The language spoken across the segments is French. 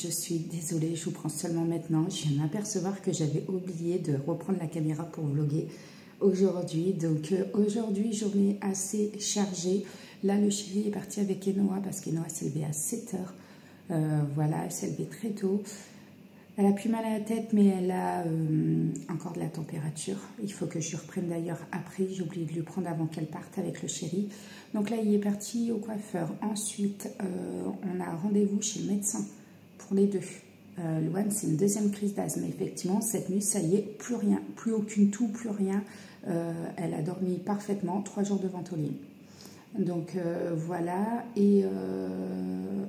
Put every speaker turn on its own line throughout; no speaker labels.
je suis désolée, je vous prends seulement maintenant. Je viens m'apercevoir que j'avais oublié de reprendre la caméra pour vlogger aujourd'hui. Donc aujourd'hui, journée assez chargée. Là, le chéri est parti avec Enoa parce qu'Enoa s'est levée à 7 h. Voilà, elle s'est levée très tôt. Elle a plus mal à la tête, mais elle a encore de la température. Il faut que je lui reprenne d'ailleurs après. J'ai oublié de lui prendre avant qu'elle parte avec le chéri. Donc là, il est parti au coiffeur. Ensuite, on a rendez-vous chez le médecin pour les deux. Louane, c'est une deuxième crise d'asthme. Effectivement, cette nuit, ça y est, plus rien. Plus aucune toux, plus rien. Elle a dormi parfaitement, 3 jours de ventoline. Donc voilà, et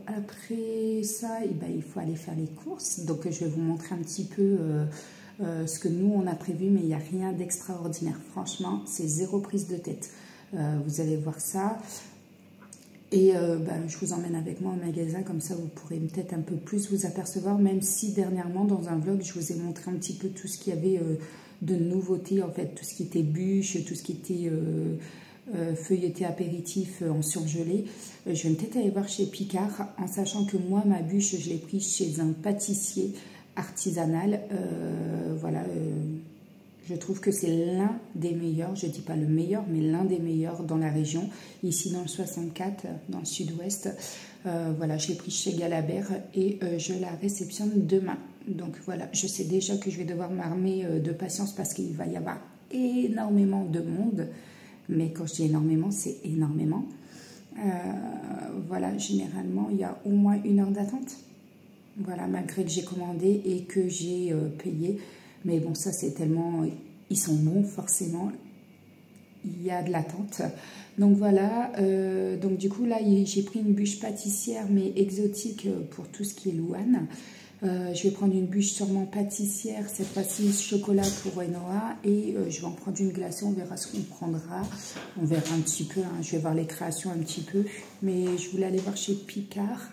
après ça, il faut aller faire les courses. Donc je vais vous montrer un petit peu ce que nous on a prévu, mais il n'y a rien d'extraordinaire. Franchement, c'est zéro prise de tête. Vous allez voir ça. Et je vous emmène avec moi au magasin, comme ça vous pourrez peut-être un peu plus vous apercevoir, même si dernièrement dans un vlog, je vous ai montré un petit peu tout ce qu'il y avait de nouveautés, en fait, tout ce qui était bûche, tout ce qui était... feuilleté apéritif en surgelé. Je vais peut-être aller voir chez Picard, en sachant que moi, ma bûche, je l'ai prise chez un pâtissier artisanal. Voilà, je trouve que c'est l'un des meilleurs, je ne dis pas le meilleur, mais l'un des meilleurs dans la région, ici dans le 64, dans le sud-ouest. Voilà, je l'ai prise chez Galabert et je la réceptionne demain. Donc voilà, je sais déjà que je vais devoir m'armer de patience parce qu'il va y avoir énormément de monde. Mais quand je dis énormément, c'est énormément. Voilà, généralement, il y a au moins 1 heure d'attente. Voilà, malgré que j'ai commandé et que j'ai payé. Mais bon, ça, c'est tellement... Ils sont bons, forcément. Il y a de l'attente. Donc voilà, donc du coup, là, j'ai pris une bûche pâtissière, mais exotique pour tout ce qui est Louane. Je vais prendre une bûche sûrement pâtissière, cette fois-ci chocolat pour Enoa, et je vais en prendre une glacée, on verra ce qu'on prendra, on verra un petit peu, hein, je vais voir les créations un petit peu, mais je voulais aller voir chez Picard,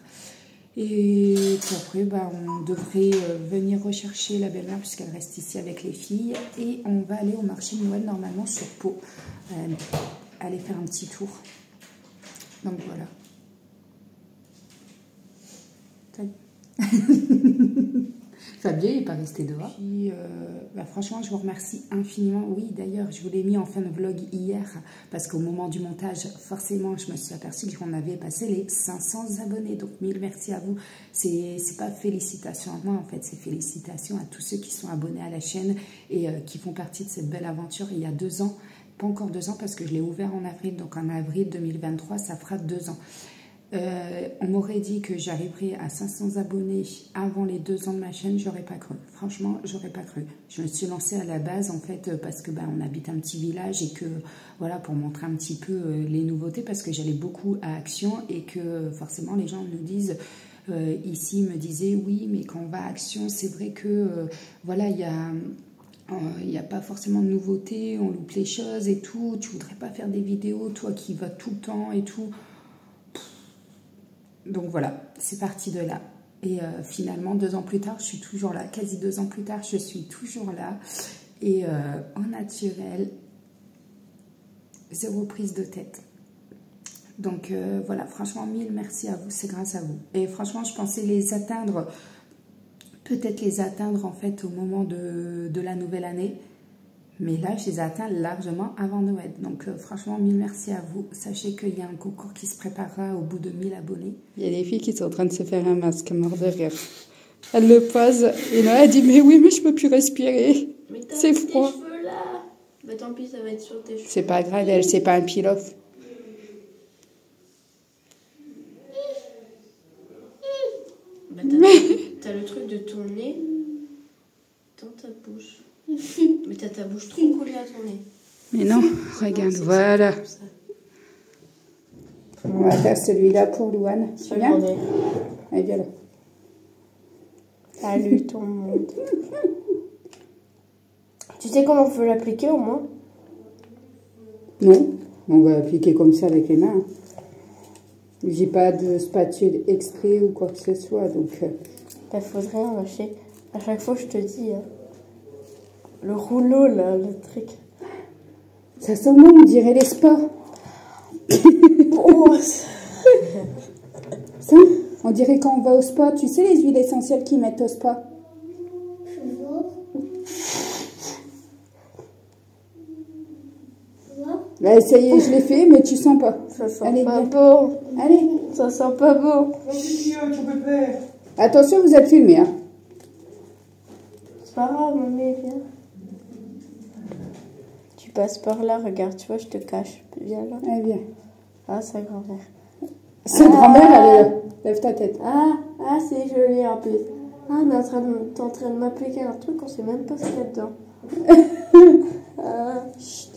et puis après on devrait venir rechercher la belle-mère puisqu'elle reste ici avec les filles, et on va aller au marché de Noël normalement sur Pau, aller faire un petit tour, donc voilà. Fabien n'est pas resté dehors. Puis, franchement, je vous remercie infiniment. Oui, d'ailleurs, je vous l'ai mis en fin de vlog hier parce qu'au moment du montage, forcément, je me suis aperçue qu'on avait passé les 500 abonnés. Donc, 1000 merci à vous. C'est pas félicitations à moi, en fait, c'est félicitations à tous ceux qui sont abonnés à la chaîne et qui font partie de cette belle aventure il y a 2 ans. Pas encore 2 ans parce que je l'ai ouvert en avril. Donc, en avril 2023, ça fera 2 ans. On m'aurait dit que j'arriverais à 500 abonnés avant les 2 ans de ma chaîne, j'aurais pas cru. Franchement, j'aurais pas cru. Je me suis lancée à la base en fait parce que on habite un petit village et que voilà, pour montrer un petit peu les nouveautés, parce que j'allais beaucoup à Action et que forcément les gens nous disent ici me disaient oui, mais quand on va à Action, c'est vrai que voilà, il n'y a pas forcément de nouveautés, on loupe les choses et tout. Tu voudrais pas faire des vidéos, toi qui vas tout le temps et tout. Donc voilà, c'est parti de là. Et finalement, 2 ans plus tard, je suis toujours là. Quasi 2 ans plus tard, je suis toujours là. Et en naturel, zéro prise de tête. Donc voilà, franchement, 1000 merci à vous, c'est grâce à vous. Et franchement, je pensais les atteindre, peut-être les atteindre en fait au moment de la nouvelle année. Mais là, je les ai atteints largement avant Noël. Donc, franchement, 1000 merci à vous. Sachez qu'il y a un concours qui se préparera au bout de 1000 abonnés. Il y a des filles qui sont en train de se faire un masque, mort de rire. Elle le pose et là, elle dit « Mais oui, mais je peux plus respirer. C'est froid. »
Tes cheveux là. Bah tant pis, ça va être sur tes cheveux.
C'est pas grave, elle, c'est pas un pile-off.
Bah, t'as le truc de ton nez dans ta bouche. Mais t'as ta bouche trop collée à ton nez.
Mais non, regarde, voilà. On va faire celui-là pour Louane. C'est bien ? Allez, viens là.
Salut tout le monde. Tu sais comment on peut l'appliquer au moins ?
Non, on va appliquer comme ça avec les mains. J'ai pas de spatule exprès ou quoi que ce soit, donc...
Il faudrait en lâcher. À chaque fois, je te dis... le rouleau, là, le truc.
Ça sent bon, on dirait les spas.
Oh,
ça On dirait quand on va au spa, tu sais les huiles essentielles qu'ils mettent au spa. Bah, ça y est, je l'ai fait, mais tu sens pas.
Ça sent
Allez,
pas
viens.
bon.
Allez.
Ça sent pas bon.
Attention, vous êtes filmé. Hein.
C'est pas grave, mamie, viens. Tu passes par là, regarde, tu vois, je te cache. Viens là.
Allez, viens.
Ah, sa grand-mère.
Sa grand-mère, elle est là. Lève ta tête.
Ah, c'est joli en plus. Ah, mais t'es en train de m'appliquer un truc, on sait même pas ce qu'il y a dedans.
Chut.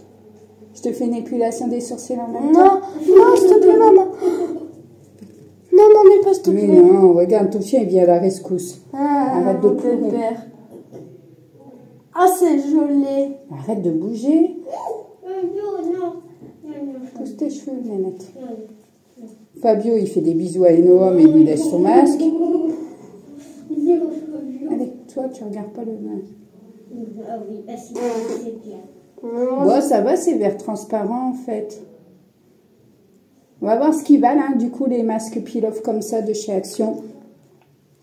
Je te fais une épilation des sourcils en même temps.
Non, non, s'il te plaît, maman. Non, non, mais pas s'il te plaît.
Mais non, regarde, ton chien, il vient à la rescousse. Arrête de
mon
pleurer.
père. Ah, c'est joli.
Arrête de bouger.
Non.
Pousse tes cheveux, Nénette. Fabio, il fait des bisous à Enoa, mais il lui laisse son masque. Allez, toi, tu regardes pas le masque.
Ah oui, c'est bien.
Bon, ça va, c'est vert transparent, en fait. On va voir ce qu'ils valent, hein, du coup, les masques peel-off comme ça de chez Action.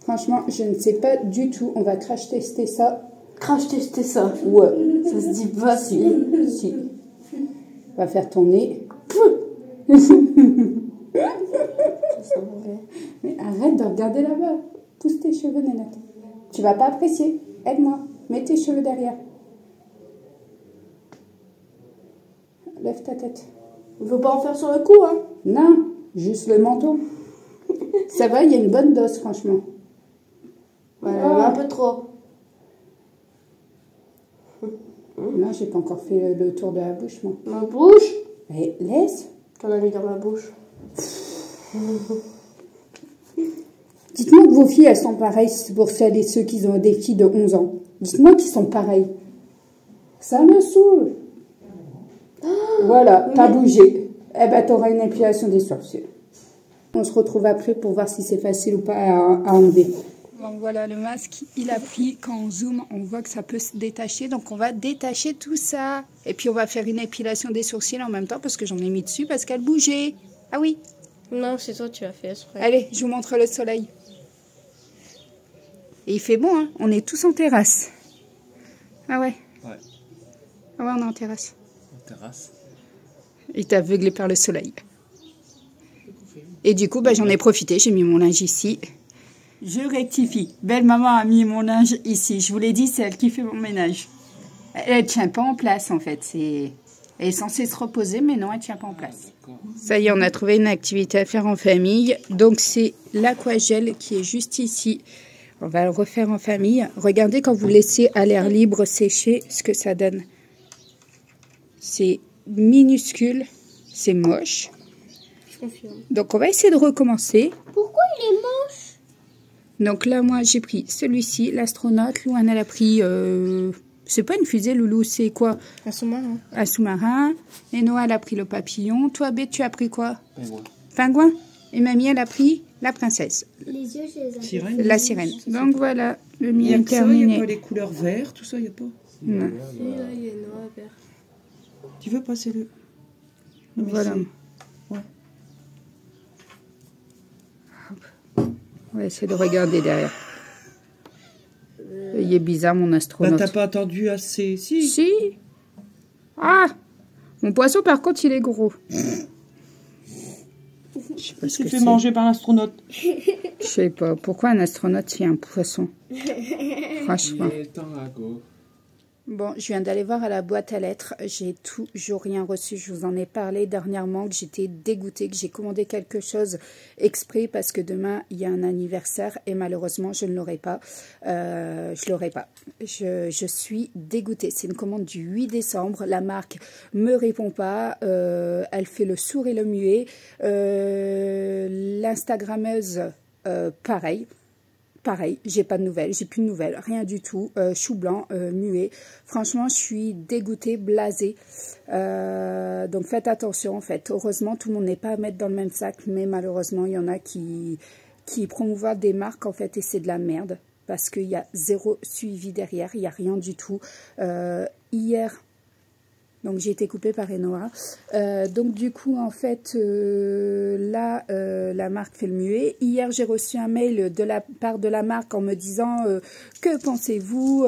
Franchement, je ne sais pas du tout. On va crash tester ça.
Crash tester ça.
Ouais.
Ça se dit pas
Si. On va faire ton nez.
Ça sent mauvais.
Mais arrête de regarder là-bas. Pousse tes cheveux, Nénette. Tu vas pas apprécier. Aide-moi. Mets tes cheveux derrière. Lève ta tête.
Il faut pas en faire sur le cou, hein.
Non, juste le menton. Ça va, il y a une bonne dose, franchement.
Ouais, un peu trop.
Non, j'ai pas encore fait le tour de la bouche, moi.
Ma bouche.
Mais laisse.
T'en as mis dans ma bouche.
Dites-moi que vos filles, elles sont pareilles pour celles et ceux qui ont des filles de 11 ans. Dites-moi qu'ils sont pareils. Ça me saoule. Voilà, pas bougé. Eh ben, t'auras une épilation des sourcils. On se retrouve après pour voir si c'est facile ou pas à enlever. Bon, voilà, le masque, il a pris. Quand on zoome, on voit que ça peut se détacher. Donc, on va détacher tout ça. Et puis, on va faire une épilation des sourcils en même temps parce que j'en ai mis dessus parce qu'elle bougeait. Ah oui.
Non, c'est toi, tu as fait exprès.
Allez, je vous montre le soleil. Et il fait bon, hein. On est tous en terrasse. Ah ouais.
Ouais.
Ah ouais, on est en terrasse.
En terrasse.
Il est aveuglé par le soleil. Et du coup, bah, j'en ai profité. J'ai mis mon linge ici. Je rectifie. Belle maman a mis mon linge ici. Je vous l'ai dit, c'est elle qui fait mon ménage. Elle ne tient pas en place, en fait. Elle est censée se reposer, mais non, elle ne tient pas en place. Ça y est, on a trouvé une activité à faire en famille. Donc, c'est l'aquagel qui est juste ici. On va le refaire en famille. Regardez quand vous laissez à l'air libre sécher ce que ça donne. C'est minuscule. C'est moche.
Je confirme.
Donc, on va essayer de recommencer.
Pourquoi il est moche?
Donc là, moi, j'ai pris celui-ci, l'astronaute. Louane, elle a pris... c'est pas une fusée, Loulou, c'est quoi?
Un sous-marin.
Un sous-marin. Et Noah, elle a pris le papillon. Toi, Bête, tu as pris quoi?
Pingouin.
Pingouin. Et mamie, elle a pris la princesse.
Les yeux, je les ai.
Sirène.
La sirène. Donc voilà, le
Il y
mien
a
est
que ça, il n'y a
terminé.
pas les couleurs vert, tout ça, il n'y a pas.
Non.
Si, là, il y a noir, vert.
Tu veux passer le... Non, mais
Voilà.
c'est- Ouais.
On va essayer de regarder derrière. Il est bizarre, mon
Bah,
astronaute.
t'as pas attendu assez... Si.
Si. Ah, mon poisson, par contre, il est gros. Je sais pas ce
Tu
que
fais
c'est.
manger par l'astronaute.
Je sais pas. Pourquoi un astronaute, c'est un poisson? Franchement. Bon, je viens d'aller voir à la boîte à lettres. J'ai toujours rien reçu. Je vous en ai parlé dernièrement que j'étais dégoûtée, que j'ai commandé quelque chose exprès parce que demain, il y a un anniversaire et malheureusement, je ne l'aurai pas. Je l'aurai pas. Je suis dégoûtée. C'est une commande du 8 décembre. La marque me répond pas. Elle fait le sourd et le muet. L'instagrammeuse, pareil. Pareil, j'ai pas de nouvelles, j'ai plus de nouvelles, rien du tout, chou blanc, muet. Franchement, je suis dégoûtée, blasée. Donc faites attention en fait. Heureusement, tout le monde n'est pas à mettre dans le même sac, mais malheureusement, il y en a qui promouvoient des marques en fait et c'est de la merde. Parce qu'il y a zéro suivi derrière, il n'y a rien du tout. Hier, Donc j'ai été coupée par Enoa. Donc du coup en fait là la marque fait le muet. Hier j'ai reçu un mail de la part de la marque en me disant que pensez-vous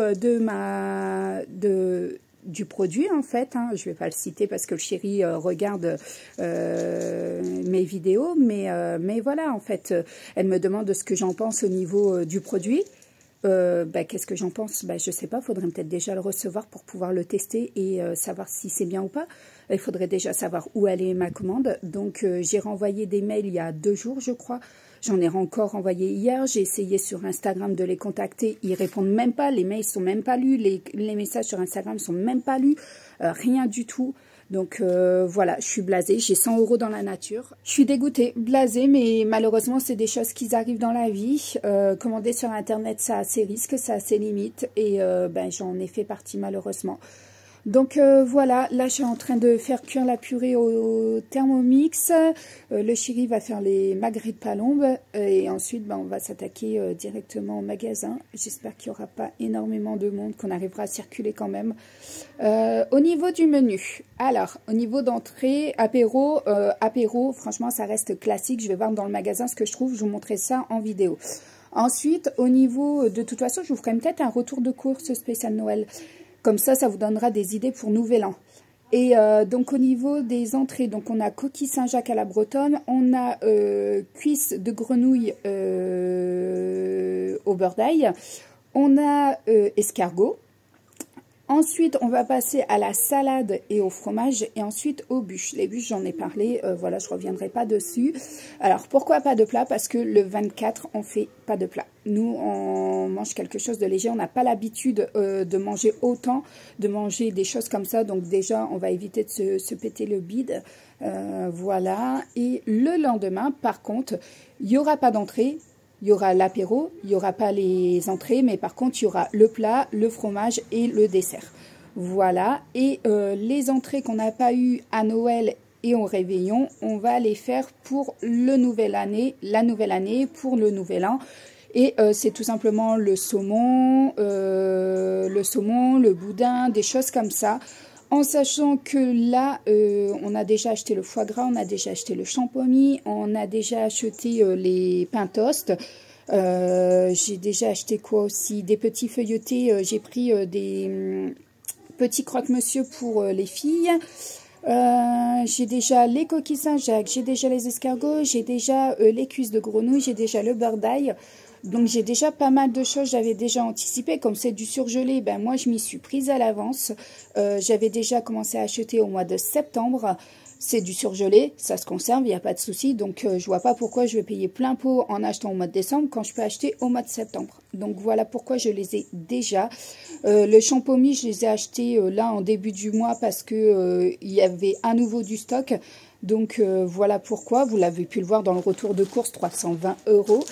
du produit en fait, hein. Je vais pas le citer parce que le chéri regarde mes vidéos, mais voilà en fait, elle me demande ce que j'en pense au niveau du produit. Qu'est-ce que j'en pense? Je sais pas, faudrait peut-être déjà le recevoir pour pouvoir le tester et savoir si c'est bien ou pas. Il faudrait déjà savoir où elle est ma commande. Donc j'ai renvoyé des mails il y a 2 jours je crois. J'en ai encore envoyé hier. J'ai essayé sur Instagram de les contacter. Ils répondent même pas. Les mails sont même pas lus. Les messages sur Instagram sont même pas lus. Rien du tout. Donc voilà, je suis blasée, j'ai 100 € dans la nature. Je suis dégoûtée, blasée, mais malheureusement c'est des choses qui arrivent dans la vie. Commander sur internet, ça a ses risques, ça a ses limites et j'en ai fait partie malheureusement. Donc voilà, là je suis en train de faire cuire la purée au Thermomix. Le chéri va faire les magrets de palombe et ensuite on va s'attaquer directement au magasin. J'espère qu'il n'y aura pas énormément de monde, qu'on arrivera à circuler quand même. Au niveau du menu, alors au niveau d'entrée, apéro, franchement ça reste classique. Je vais voir dans le magasin ce que je trouve, je vous montrerai ça en vidéo. Ensuite, au niveau, de toute façon, je vous ferai peut-être un retour de course spécial Noël. Comme ça, ça vous donnera des idées pour Nouvel An. Et donc, au niveau des entrées, donc on a coquille Saint-Jacques à la bretonne, on a cuisses de grenouille au beurre d'ail, on a escargot. Ensuite, on va passer à la salade et au fromage et ensuite aux bûches. Les bûches, j'en ai parlé, voilà, je ne reviendrai pas dessus. Alors, pourquoi pas de plat? Parce que le 24, on fait pas de plat. Nous, on mange quelque chose de léger. On n'a pas l'habitude de manger autant, de manger des choses comme ça. Donc déjà, on va éviter de se péter le bide. Voilà. Et le lendemain, par contre, il n'y aura pas d'entrée. Il y aura l'apéro, il n'y aura pas les entrées, mais par contre, il y aura le plat, le fromage et le dessert. Voilà. Et les entrées qu'on n'a pas eues à Noël et au réveillon, on va les faire pour la nouvelle année, pour le nouvel an. Et c'est tout simplement le saumon, le boudin, des choses comme ça. En sachant que là, on a déjà acheté le foie gras, on a déjà acheté le champomis, on a déjà acheté les pains toast. J'ai déjà acheté quoi aussi? Des petits feuilletés, j'ai pris des petits croque-monsieur pour les filles. J'ai déjà les coquilles Saint-Jacques, j'ai déjà les escargots, j'ai déjà les cuisses de grenouille, j'ai déjà le beurre d'ail. Donc j'ai déjà pas mal de choses, j'avais déjà anticipé. Comme c'est du surgelé, moi je m'y suis prise à l'avance. J'avais déjà commencé à acheter au mois de septembre. C'est du surgelé, ça se conserve, il n'y a pas de souci. Donc je vois pas pourquoi je vais payer plein pot en achetant au mois de décembre quand je peux acheter au mois de septembre. Donc voilà pourquoi je les ai déjà. Le champomis, je les ai achetés là en début du mois parce que il y avait à nouveau du stock. Donc voilà pourquoi, vous l'avez pu le voir dans le retour de course, 320 €.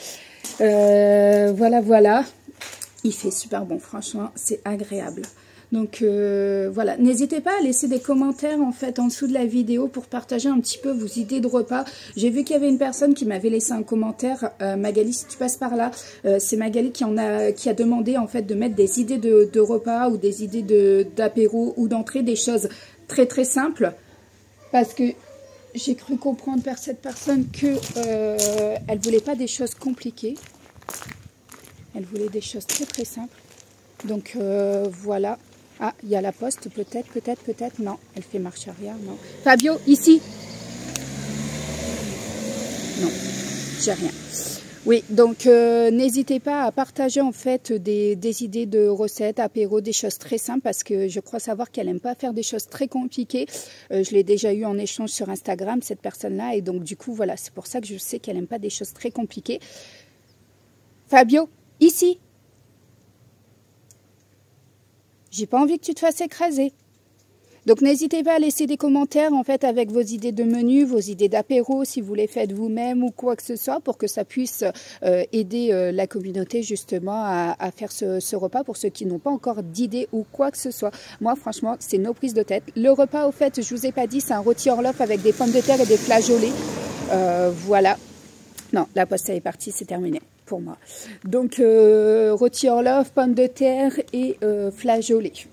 Voilà, il fait super bon, franchement, c'est agréable. Donc voilà, n'hésitez pas à laisser des commentaires en fait en dessous de la vidéo pour partager un petit peu vos idées de repas. J'ai vu qu'il y avait une personne qui m'avait laissé un commentaire, Magali, si tu passes par là, c'est Magali qui a demandé en fait de mettre des idées de repas ou des idées d'apéro ou d'entrée, des choses très très simples, parce que j'ai cru comprendre par cette personne que elle voulait pas des choses compliquées. Elle voulait des choses très très simples. Donc voilà. Ah, il y a la poste, peut-être. Non, elle fait marche arrière, non. Fabio, ici. Non, j'ai rien. Oui, donc n'hésitez pas à partager en fait des idées de recettes, apéro, des choses très simples parce que je crois savoir qu'elle n'aime pas faire des choses très compliquées. Je l'ai déjà eu en échange sur Instagram, cette personne-là, et donc du coup, voilà, c'est pour ça que je sais qu'elle n'aime pas des choses très compliquées. Fabio, ici. J'ai pas envie que tu te fasses écraser. Donc n'hésitez pas à laisser des commentaires en fait avec vos idées de menu, vos idées d'apéro, si vous les faites vous-même ou quoi que ce soit, pour que ça puisse aider la communauté justement à faire ce repas pour ceux qui n'ont pas encore d'idées ou quoi que ce soit. Moi franchement c'est nos prises de tête. Le repas au fait je vous ai pas dit, c'est un rôti Orloff avec des pommes de terre et des flageolets. Voilà. Non, la poste est partie, c'est terminé pour moi. Donc rôti Orloff, pommes de terre et flageolets.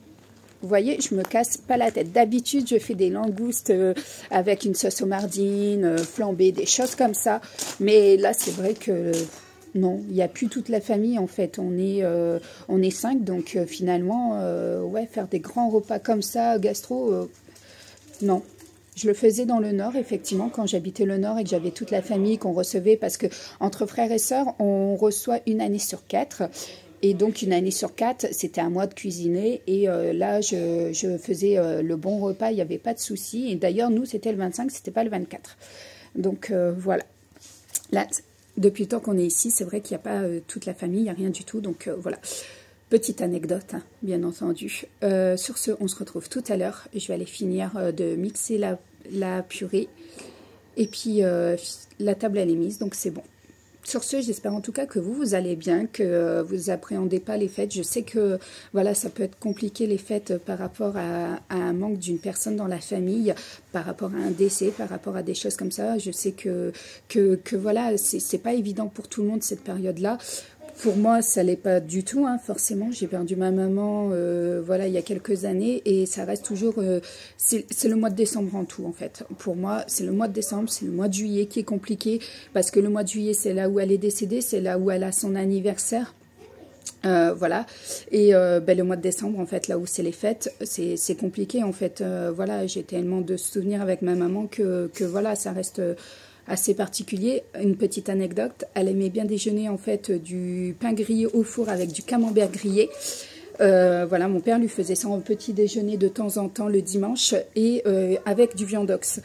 Vous voyez, je me casse pas la tête. D'habitude, je fais des langoustes avec une sauce aux mardines, flambée, des choses comme ça. Mais là, c'est vrai que non, il n'y a plus toute la famille en fait. On est 5, donc finalement, ouais, faire des grands repas comme ça, gastro, non. Je le faisais dans le Nord, effectivement, quand j'habitais le Nord et que j'avais toute la famille qu'on recevait, parce que entre frères et sœurs, on reçoit une année sur 4. Et donc, une année sur 4, c'était à moi de cuisiner. Et là, je faisais le bon repas, il n'y avait pas de souci. Et d'ailleurs, nous, c'était le 25, c'était pas le 24. Donc, voilà. Là, depuis le temps qu'on est ici, c'est vrai qu'il n'y a pas toute la famille, il n'y a rien du tout. Donc, voilà. Petite anecdote, hein, bien entendu. Sur ce, on se retrouve tout à l'heure. Je vais aller finir de mixer la purée. Et puis, la table, elle est mise, donc c'est bon. Sur ce, j'espère en tout cas que vous allez bien, que vous appréhendez pas les fêtes. Je sais que voilà, ça peut être compliqué les fêtes par rapport à un manque d'une personne dans la famille, par rapport à un décès, par rapport à des choses comme ça. Je sais que voilà, c'est pas évident pour tout le monde cette période-là. Pour moi, ça l'est pas du tout, hein, forcément. J'ai perdu ma maman, voilà, il y a quelques années, et ça reste toujours. C'est le mois de décembre en tout, en fait. Pour moi, c'est le mois de décembre, c'est le mois de juillet qui est compliqué, parce que le mois de juillet, c'est là où elle est décédée, c'est là où elle a son anniversaire. Voilà, et ben, le mois de décembre, en fait, là où c'est les fêtes, c'est compliqué, en fait. Voilà, j'ai tellement de souvenirs avec ma maman que voilà, ça reste assez particulier. Une petite anecdote, elle aimait bien déjeuner en fait du pain grillé au four avec du camembert grillé. Voilà, mon père lui faisait ça en petit déjeuner de temps en temps le dimanche, et avec du viandox.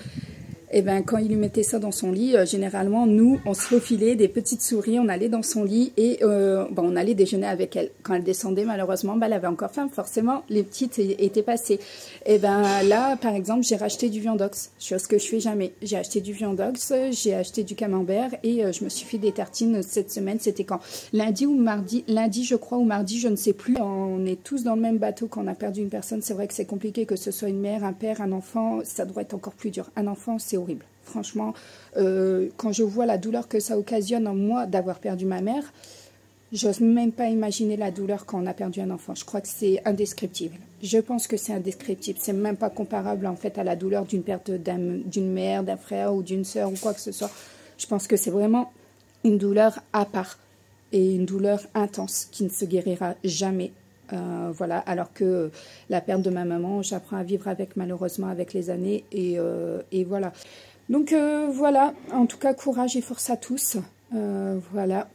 Et ben quand il lui mettait ça dans son lit, généralement nous on se faufilait des petites souris, on allait dans son lit et on allait déjeuner avec elle. Quand elle descendait, malheureusement, elle avait encore faim, forcément les petites étaient passées. Et ben là par exemple, j'ai racheté du viandox, chose que je fais jamais. J'ai acheté du viandox, j'ai acheté du camembert, et je me suis fait des tartines cette semaine. C'était quand, lundi ou mardi, lundi je crois, ou mardi, je ne sais plus. On est tous dans le même bateau quand on a perdu une personne. C'est vrai que c'est compliqué, que ce soit une mère, un père, un enfant, ça doit être encore plus dur. Un enfant, c'est horrible. Franchement, quand je vois la douleur que ça occasionne en moi d'avoir perdu ma mère, j'ose même pas imaginer la douleur quand on a perdu un enfant. Je crois que c'est indescriptible. Je pense que c'est indescriptible. C'est même pas comparable en fait à la douleur d'une perte d'une mère, d'un frère ou d'une sœur ou quoi que ce soit. Je pense que c'est vraiment une douleur à part et une douleur intense qui ne se guérira jamais. Voilà, alors que la perte de ma maman, j'apprends à vivre avec, malheureusement, avec les années, et voilà. Donc voilà, en tout cas, courage et force à tous. Voilà.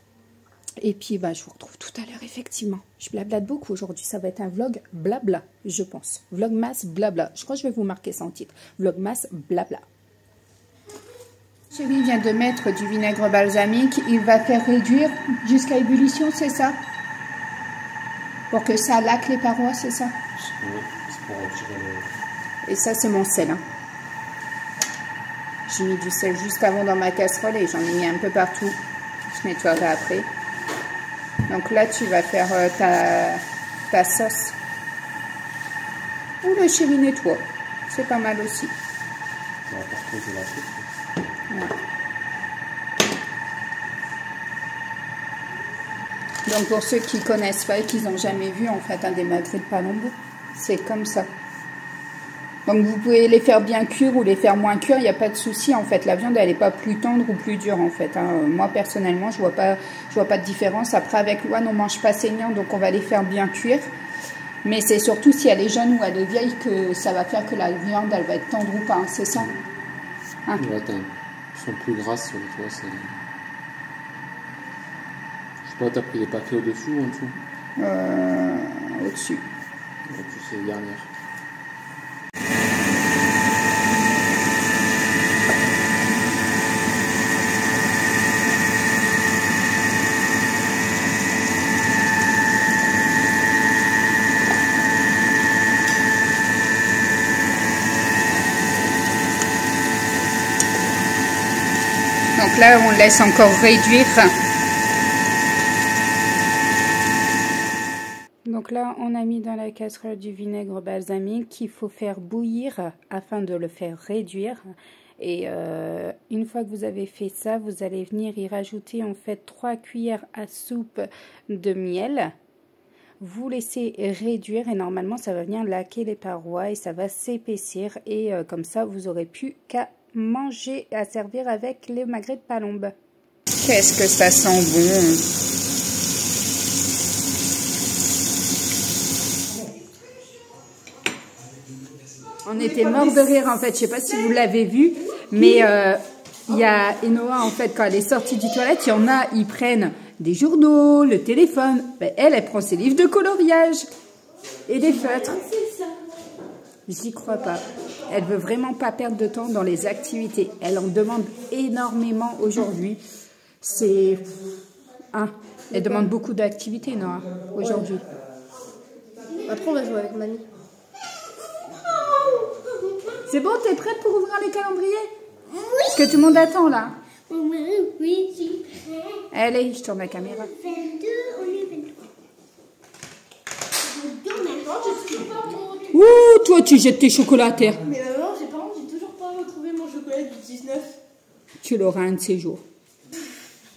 Et puis, bah, je vous retrouve tout à l'heure, effectivement. Je blablate beaucoup aujourd'hui. Ça va être un vlog blabla, je pense. Vlogmas blabla. Je crois que je vais vous marquer ça en titre. Vlogmas blabla. Chérie vient de mettre du vinaigre balsamique. Il va faire réduire jusqu'à ébullition, c'est ça? Pour que ça laque les parois, c'est ça?
Oui, c'est pour retirer le...
Et ça, c'est mon sel. Hein. J'ai mis du sel juste avant dans ma casserole et j'en ai mis un peu partout. Je nettoierai après. Donc là, tu vas faire ta sauce. Ouh, le chéri nettoie. C'est pas mal aussi.
On va pas reposer la soupe.
Ouais. Donc pour ceux qui connaissent pas et qui n'ont jamais vu en fait un démagré de palombo, c'est comme ça. Donc vous pouvez les faire bien cuire ou les faire moins cuire, il n'y a pas de souci en fait. La viande elle n'est pas plus tendre ou plus dure en fait. Hein. Moi personnellement je vois pas de différence. Après avec Luan on mange pas saignant, donc on va les faire bien cuire. Mais c'est surtout si elle est jeune ou elle est vieille que ça va faire que la viande elle va être tendre ou pas, hein, c'est ça. Hein?
Ouais, elles sont plus grasses sur les toits, c'est... Je sais pas, t'as pris les paquets au-dessus ou en dessous?
Au-dessus.
Au-dessus, c'est les dernières.
Donc là, on laisse encore réduire. Donc là, on a mis dans la casserole du vinaigre balsamique qu'il faut faire bouillir afin de le faire réduire. Et une fois que vous avez fait ça, vous allez venir y rajouter en fait 3 cuillères à soupe de miel. vous laisser réduire et normalement ça va venir laquer les parois et ça va s'épaissir et comme ça vous aurez plus qu'à manger, à servir avec les magrets de palombe. Qu'est-ce que ça sent bon! On était mort de rire en fait, je sais pas si vous l'avez vu, mais il y a Enoa en fait quand elle est sortie du toilette, il y en a, ils prennent des journaux, le téléphone. Ben, elle prend ses livres de coloriage et des feutres. J'y crois pas. Elle veut vraiment pas perdre de temps dans les activités. Elle en demande énormément aujourd'hui. C'est elle demande beaucoup d'activités, Noah, aujourd'hui.
Après, on va jouer avec mamie.
C'est bon, t'es prête pour ouvrir les calendriers? Oui. Parce que tout le monde attend là.
Oui, je suis prête.
Allez, je tourne la caméra.
22, on est 23.
Ouh, toi tu jettes tes chocolats à terre.
Mais maman, j'ai toujours pas retrouvé mon chocolat du 19.
Tu l'auras un de ces jours.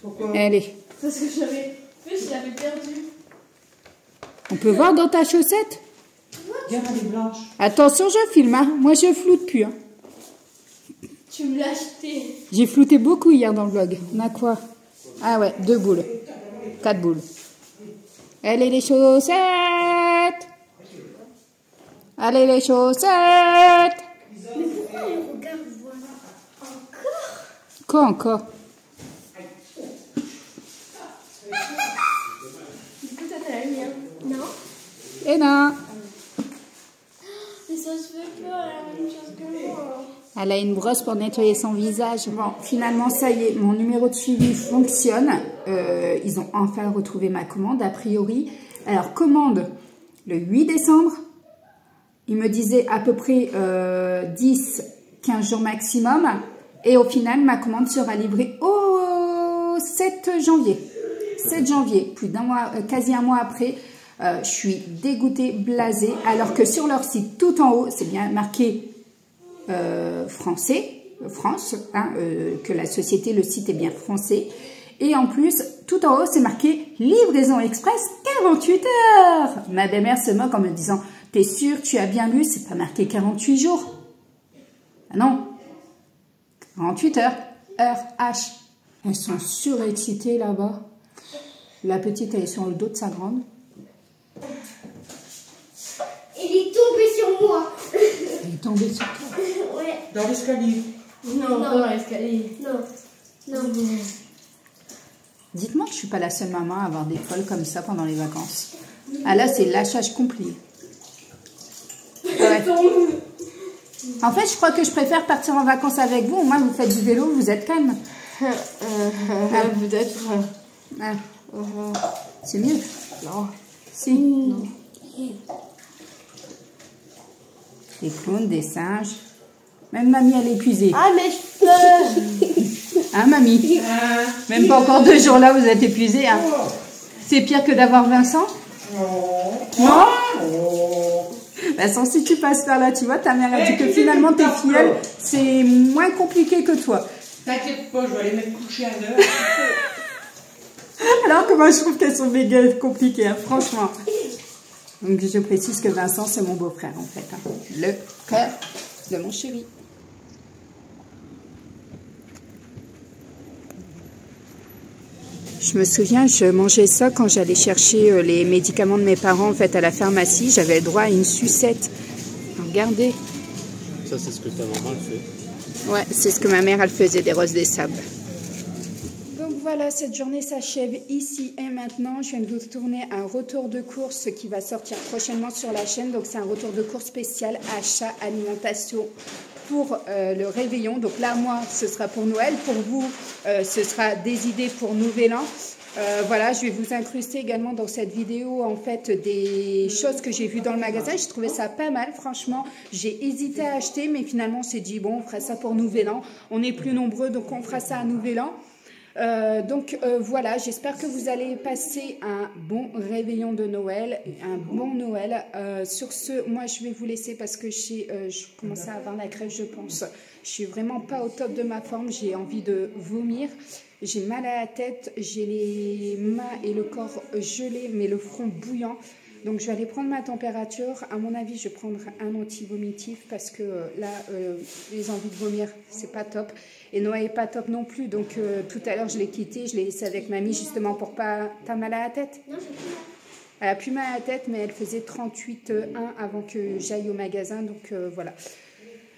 Pourquoi?
Allez.
Parce que je l'avais perdu.
On peut voir dans ta chaussette?
Regarde, elle est blanche.
Attention, je filme, hein. Moi je floute plus. Hein.
Tu me l'as acheté.
J'ai flouté beaucoup hier dans le vlog. On a quoi? Ah ouais, 2 boules. 4 boules. Allez les chaussettes. Allez les chaussettes.
Mais pourquoi elle regarde voilà encore?
Quoi encore?
Du coup, t'as la lumière.
Non.
Eh non.
Mais ça se fait pas la même chose que moi.
Elle a une brosse pour nettoyer son visage. Bon, finalement, ça y est, mon numéro de suivi fonctionne. Ils ont enfin retrouvé ma commande, a priori. Alors, commande le 8 décembre. Ils me disaient à peu près 10-15 jours maximum. Et au final, ma commande sera livrée au 7 janvier. 7 janvier, plus d'un mois, quasi un mois après. Je suis dégoûtée, blasée. Alors que sur leur site, tout en haut, c'est bien marqué France, hein, que la société, le site est bien français. Et en plus, tout en haut, c'est marqué livraison express 48 heures. Ma belle-mère se moque en me disant, t'es sûre, tu as bien lu, c'est pas marqué 48 jours. Ah non, 48 heures, heure H. Elles sont surexcitées là-bas. La petite, elle est sur le dos de sa grande.
Il est tombé sur moi.
Elle est tombée sur toi.
Ouais.
Dans l'escalier.
Non, pas dans l'escalier.
Non. Non.
Dites-moi que je suis pas la seule maman à avoir des folles comme ça pendant les vacances. Ah là, c'est lâchage complet. Ouais. En fait, je crois que je préfère partir en vacances avec vous. Au moins, vous faites du vélo, vous êtes calme.
Peut-être.
Ah. C'est mieux.
Non.
Si.
Non.
Des clowns, des singes. Même mamie, elle est épuisée.
Ah, mais je pleure.
Hein, mamie? Même pas encore 2 jours là, vous êtes épuisée. Hein. C'est pire que d'avoir Vincent? Non. Vincent, si tu passes par là, tu vois, ta mère a dit que finalement tes filles, c'est moins compliqué que toi.
T'inquiète pas, je vais aller mettre coucher à l'heure.
Alors que moi, je trouve qu'elles sont méga compliquées, hein, franchement. Donc, je précise que Vincent, c'est mon beau-frère, en fait. Hein. Le cœur de mon chéri. Je me souviens, je mangeais ça quand j'allais chercher les médicaments de mes parents, en fait, à la pharmacie. J'avais le droit à une sucette. Regardez.
Ça, c'est ce que ta maman fait.
Ouais, c'est ce que ma mère, elle faisait, des roses des sables. Donc voilà, cette journée s'achève ici et maintenant. Je viens de vous tourner un retour de course qui va sortir prochainement sur la chaîne. Donc c'est un retour de course spécial achat alimentation pour le réveillon. Donc là, moi, ce sera pour Noël. Pour vous, ce sera des idées pour Nouvel An. Voilà, je vais vous incruster également dans cette vidéo en fait des choses que j'ai vues dans le magasin. J'ai trouvé ça pas mal, franchement. J'ai hésité à acheter, mais finalement on s'est dit bon, on fera ça pour Nouvel An. On est plus nombreux, donc on fera ça à Nouvel An. Voilà, j'espère que vous allez passer un bon réveillon de Noël, un bon Noël. Sur ce, moi je vais vous laisser parce que je commence à avoir la crève, je pense. Je suis vraiment pas au top de ma forme, j'ai envie de vomir. J'ai mal à la tête, j'ai les mains et le corps gelés, mais le front bouillant. Donc je vais aller prendre ma température. À mon avis, je vais prendre un anti-vomitif parce que là, les envies de vomir, c'est pas top. Et Noah est pas top non plus. Donc tout à l'heure, je l'ai quitté, je l'ai laissé avec mamie justement pour pas... T'as mal à la tête?
Non, j'ai plus mal.
Elle a plus mal à la tête, mais elle faisait 38,1 avant que j'aille au magasin. Donc voilà.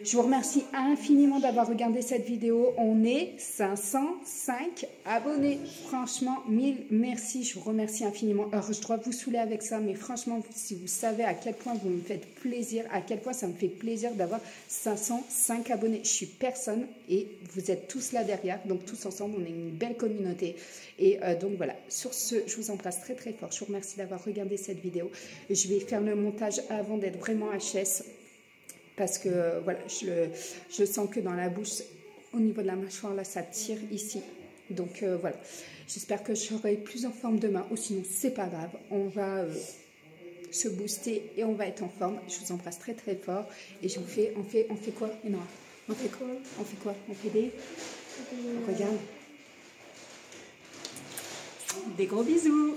Je vous remercie infiniment d'avoir regardé cette vidéo. On est 505 abonnés. Franchement, 1000 merci. Je vous remercie infiniment. Alors, je dois vous saouler avec ça, mais franchement, si vous savez à quel point vous me faites plaisir, à quel point ça me fait plaisir d'avoir 505 abonnés. Je suis personne et vous êtes tous là derrière. Donc, tous ensemble, on est une belle communauté. Et donc, voilà. Sur ce, je vous embrasse très, très fort. Je vous remercie d'avoir regardé cette vidéo. Je vais faire le montage avant d'être vraiment HS. Parce que voilà, je sens que dans la bouche, au niveau de la mâchoire, là, ça tire ici. Donc voilà, j'espère que je serai plus en forme demain. Ou sinon, c'est pas grave. On va se booster et on va être en forme. Je vous embrasse très très fort. Et je vous fais, on fait quoi? Non, on fait quoi? On fait quoi? On fait des... Regarde. Des gros bisous.